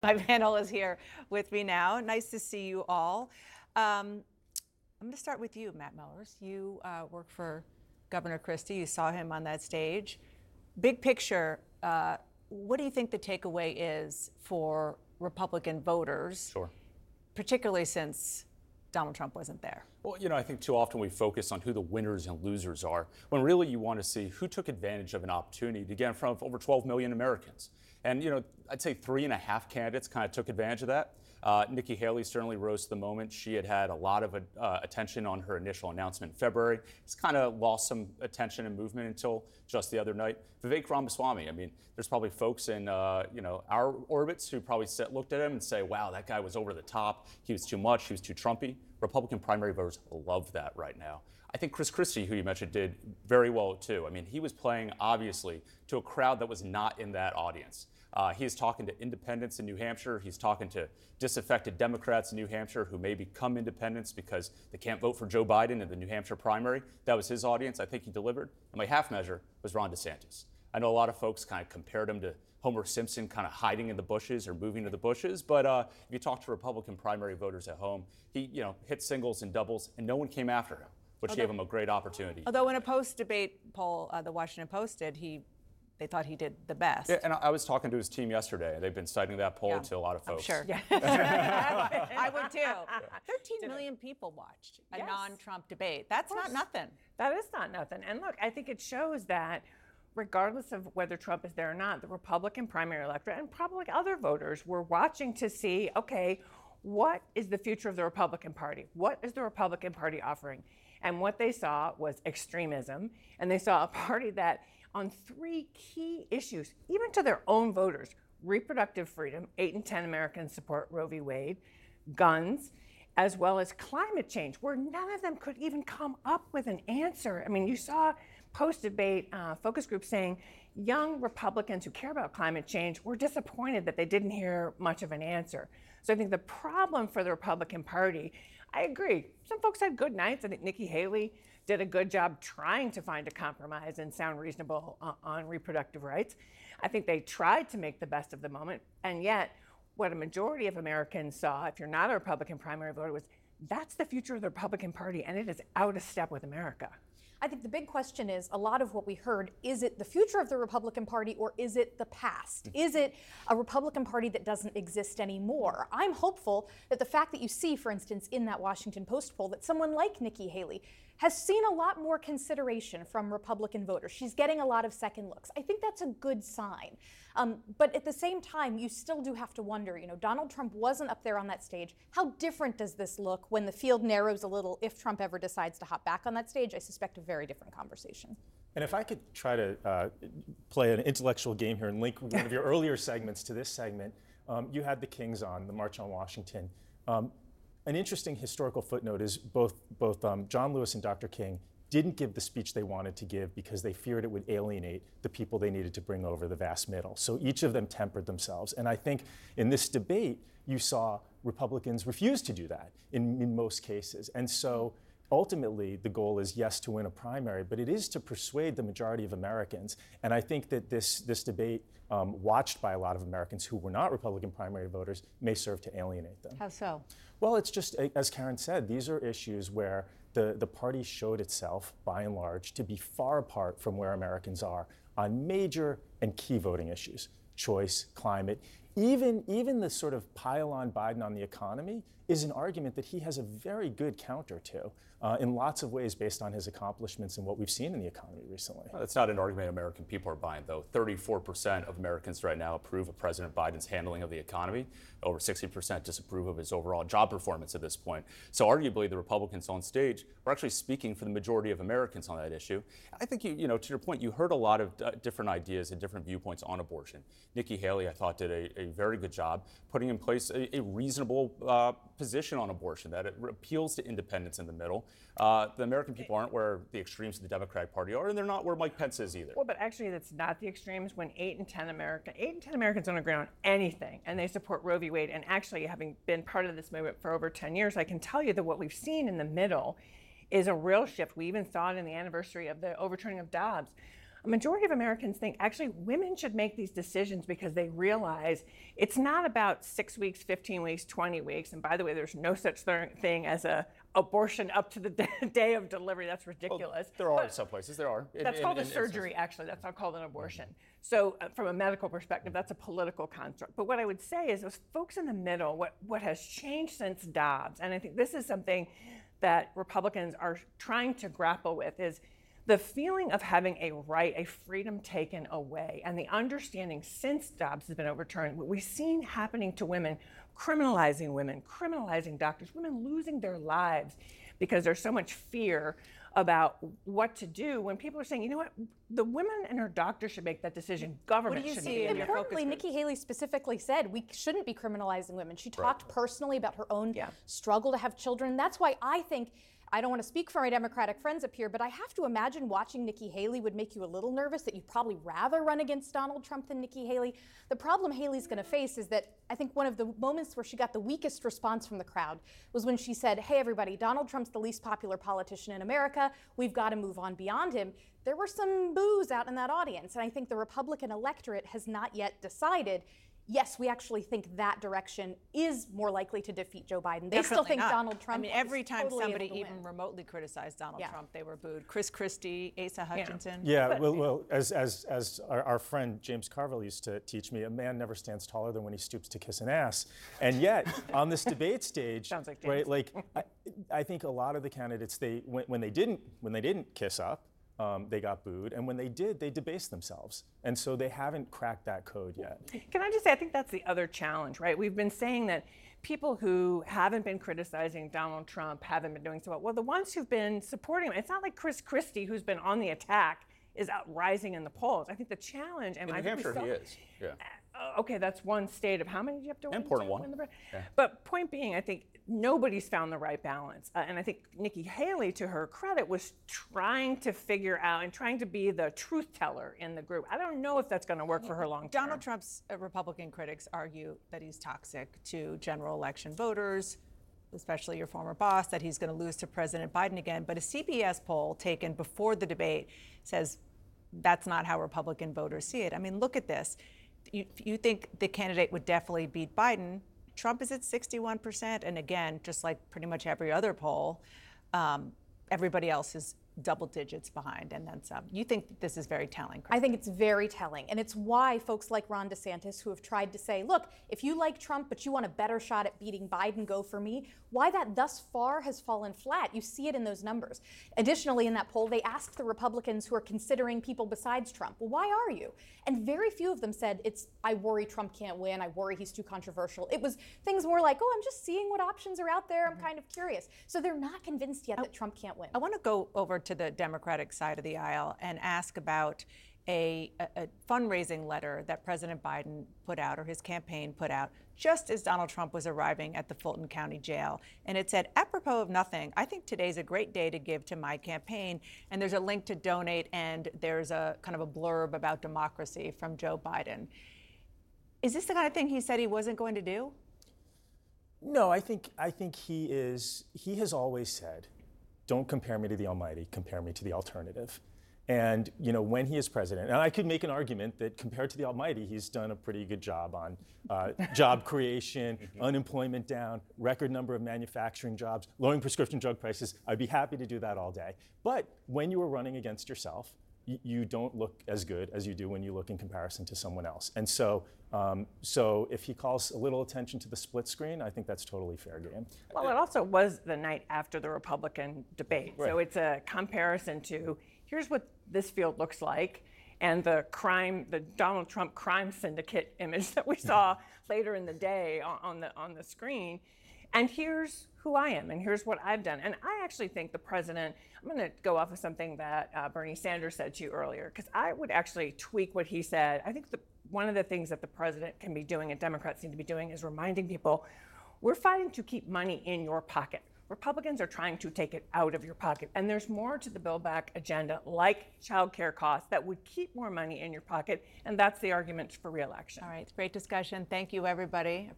My panel is here with me now. Nice to see you all. I'm going to start with you, Matt Mowers. You work for Governor Christie. You saw him on that stage. Big picture, what do you think the takeaway is for Republican voters, Sure. particularly since Donald Trump wasn't there? Well, I think too often we focus on who the winners and losers are, when really you want to see who took advantage of an opportunity to get in front of over 12 million Americans. And, I'd say 3.5 candidates kind of took advantage of that. Nikki Haley certainly rose to the moment. She had a lot of attention on her initial announcement in February. It's kind of lost some attention and movement until just the other night. Vivek Ramaswamy, there's probably folks in, our orbits who probably looked at him and say, wow, that guy was over the top. He was too much. He was too Trumpy. Republican primary voters love that right now. I think Chris Christie, who you mentioned, did very well too. He was playing obviously to a crowd that was not in that audience. He is talking to independents in New Hampshire. He's talking to disaffected Democrats in New Hampshire who may become independents because they can't vote for Joe Biden in the New Hampshire primary. That was his audience. I think he delivered. And my half measure was Ron DeSantis. I know a lot of folks kind of compared him to Homer Simpson, kind of hiding in the bushes or moving to the bushes. But if you talk to Republican primary voters at home, he hit singles and doubles, and no one came after him, which gave him a great opportunity. Although in a post-debate poll, the Washington Post did, they thought he did the best. Yeah, and I was talking to his team yesterday, and they've been citing that poll to a lot of folks. I'm sure. Yeah. I would too. 13 million people watched a non-Trump debate. That's not nothing. That is not nothing. And look, I think it shows that regardless of whether Trump is there or not, the Republican primary electorate and probably other voters were watching to see, okay, what is the future of the Republican Party? What is the Republican Party offering? And what they saw was extremism, and they saw a party that on 3 key issues, even to their own voters, reproductive freedom, 8 in 10 Americans support Roe v. Wade, guns, as well as climate change, where none of them could even come up with an answer. You saw post-debate focus groups saying young Republicans who care about climate change were disappointed that they didn't hear much of an answer. So I think the problem for the Republican Party, I agree, some folks had good nights. I think Nikki Haley did a good job trying to find a compromise and sound reasonable on reproductive rights. I think they tried to make the best of the moment, and yet what a majority of Americans saw, if you're not a Republican primary voter, was that's the future of the Republican Party, and it is out of step with America. I think the big question is, a lot of what we heard, is it the future of the Republican Party or is it the past? Is it a Republican Party that doesn't exist anymore? I'm hopeful that the fact that you see, for instance, in that Washington Post poll, that someone like Nikki Haley has seen a lot more consideration from Republican voters. She's getting a lot of second looks. I think that's a good sign. But at the same time, you still do have to wonder, Donald Trump wasn't up there on that stage. How different does this look when the field narrows a little if Trump ever decides to hop back on that stage? I suspect a very different conversation. And if I could try to play an intellectual game here and link one of your earlier segments to this segment, you had the Kings on, the March on Washington. An interesting historical footnote is both John Lewis and Dr. King didn't give the speech they wanted to give because they feared it would alienate the people they needed to bring over, the vast middle. So each of them tempered themselves. And I think in this debate, you saw Republicans refuse to do that in most cases. And so ultimately, the goal is, yes, to win a primary, but it is to persuade the majority of Americans. And I think that this debate, watched by a lot of Americans who were not Republican primary voters, may serve to alienate them. How so? Well, it's just, as Karen said, these are issues where the party showed itself, by and large, to be far apart from where Americans are on major and key voting issues: choice, climate. Even the sort of pile on Biden on the economy is an argument that he has a very good counter to in lots of ways based on his accomplishments and what we've seen in the economy recently. Well, that's not an argument American people are buying, though. 34% of Americans right now approve of President Biden's handling of the economy. Over 60% disapprove of his overall job performance at this point. So arguably, the Republicans on stage are actually speaking for the majority of Americans on that issue. I think, to your point, you heard a lot of different ideas and different viewpoints on abortion. Nikki Haley, I thought, did a very good job putting in place a reasonable position on abortion, that it appeals to independents in the middle. The American people aren't where the extremes of the Democratic Party are, and they're not where Mike Pence is either. Well, but actually, that's not the extremes. When 8 in 10 Americans don't agree on anything, and they support Roe v. Wade, and actually, having been part of this movement for over 10 years, I can tell you that what we've seen in the middle is a real shift. We even saw it in the anniversary of the overturning of Dobbs. a majority of Americans think actually women should make these decisions because they realize it's not about 6 weeks, 15 weeks, 20 weeks. And by the way, there's no such thing as a abortion up to the day of delivery. That's ridiculous. Well, there are in some places. There are. That's called a surgery, actually. That's not called an abortion. So from a medical perspective, that's a political construct. But what I would say is those folks in the middle, what has changed since Dobbs, and I think this is something that Republicans are trying to grapple with, is the feeling of having a right, a freedom taken away, and the understanding since Dobbs has been overturned, what we've seen happening to women, criminalizing doctors, women losing their lives because there's so much fear about what to do when people are saying, you know what, the women and her doctor should make that decision. Government What do you should see be in in your there. focus Importantly, group? Nikki Haley specifically said we shouldn't be criminalizing women. She talked personally about her own Yeah. struggle to have children. That's why I think, I don't want to speak for my Democratic friends up here, but I have to imagine watching Nikki Haley would make you a little nervous, that you'd probably rather run against Donald Trump than Nikki Haley. The problem Haley's going to face is that I think one of the moments where she got the weakest response from the crowd was when she said, hey, everybody, Donald Trump's the least popular politician in America. We've got to move on beyond him. There were some boos out in that audience, and I think the Republican electorate has not yet decided, yes, we actually think that direction is more likely to defeat Joe Biden. They still Definitely think not. Donald Trump I mean, every is time totally somebody able to even win. remotely criticized Donald Yeah. Trump, they were booed. Chris Christie, Asa Hutchinson. Yeah, well, as our friend James Carville used to teach me, a man never stands taller than when he stoops to kiss an ass. And yet, on this debate stage, Sounds like right? James. Like, I think a lot of the candidates, when they didn't kiss up, they got booed, and when they did, they debased themselves. And so they haven't cracked that code yet. Can I just say, I think that's the other challenge, right? We've been saying that people who haven't been criticizing Donald Trump haven't been doing so well. Well, the ones who've been supporting him, it's not like Chris Christie, who's been on the attack, is out rising in the polls. I think the challenge, and In I New think we Hampshire, saw- he is. Yeah. Okay, that's one state of how many do you have to win? Important to one. win the Yeah. But point being, I think nobody's found the right balance. And I think Nikki Haley, to her credit, was trying to figure out and trying to be the truth teller in the group. I don't know if that's going to work for her long term. Donald Trump's Republican critics argue that he's toxic to general election voters, especially your former boss, that he's going to lose to President Biden again. But a CBS poll taken before the debate says that's not how Republican voters see it. I mean, look at this. You think the candidate would definitely beat Biden. Trump is at 61%. And again, just like pretty much every other poll, everybody else is double digits behind and then some. You think this is very telling? I think it's very telling. And it's why folks like Ron DeSantis, who have tried to say, look, if you like Trump, but you want a better shot at beating Biden, go for me. Why that thus far has fallen flat. You see it in those numbers. Additionally, in that poll, they asked the Republicans who are considering people besides Trump, well, why are you? And very few of them said, I worry Trump can't win. I worry he's too controversial. It was things more like, oh, I'm just seeing what options are out there. I'm kind of curious. So they're not convinced yet that Trump can't win. I want to go over to the Democratic side of the aisle and ask about a fundraising letter that President Biden put out, or his campaign put out, just as Donald Trump was arriving at the Fulton County Jail. And it said, apropos of nothing, I think today's a great day to give to my campaign. And there's a link to donate, and there's a kind of a blurb about democracy from Joe Biden. Is this the kind of thing he said he wasn't going to do? No, I think he has always said, don't compare me to the Almighty, compare me to the alternative. And when he is president, and I could make an argument that compared to the Almighty, he's done a pretty good job on job creation, unemployment down, record number of manufacturing jobs, lowering prescription drug prices. I'd be happy to do that all day. But when you are running against yourself, you don't look as good as you do when you look in comparison to someone else. And so if he calls a little attention to the split screen, I think that's totally fair game. Well, it also was the night after the Republican debate. Right. So it's a comparison to, here's what this field looks like, and the Donald Trump crime syndicate image that we saw later in the day on the screen. And here's who I am, and here's what I've done. And I actually think the president, I'm going to go off of something that Bernie Sanders said to you earlier, because I would actually tweak what he said. I think one of the things that the president can be doing, and Democrats seem to be doing, is reminding people, we're fighting to keep money in your pocket. Republicans are trying to take it out of your pocket. And there's more to the Build Back agenda, like child care costs, that would keep more money in your pocket. And that's the argument for re-election. All right, great discussion. Thank you, everybody.